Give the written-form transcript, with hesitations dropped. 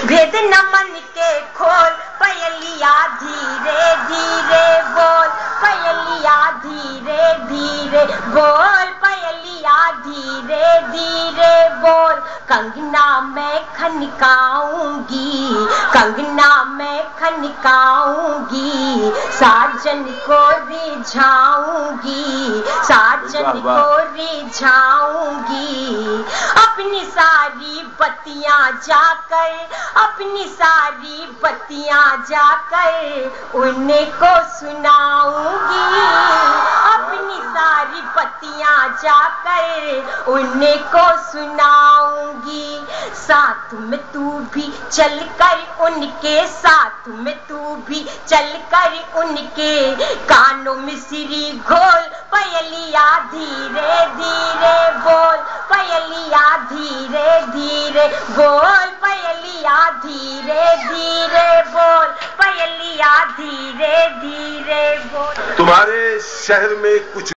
भेद न मन के खोल, पयलिया धीरे धीरे बोल, पयलिया धीरे धीरे बोल, पयलिया धीरे धीरे बोल। कंगना मैं खनकाऊंगी, कंगना मैं खनकाऊंगी, साजन को रिझाऊंगी, साजन को रिझाऊंगी। अपनी सारी बत्तियां जाकर, अपनी सारी बत्तियां जाकर उनको सुनाऊंगी, अपनी सारी बत्तियां जाकर उनको सुनाऊंगी। साथ में तू भी चल कर उनके, साथ में तू भी चल कर उनके कानों में सिरी घोल, पयलिया धीरे धीरे बोल, पयलिया धीरे धीरे बोल, पयलिया धीरे धीरे बोल, पयलिया धीरे धीरे बोल। तुम्हारे शहर में कुछ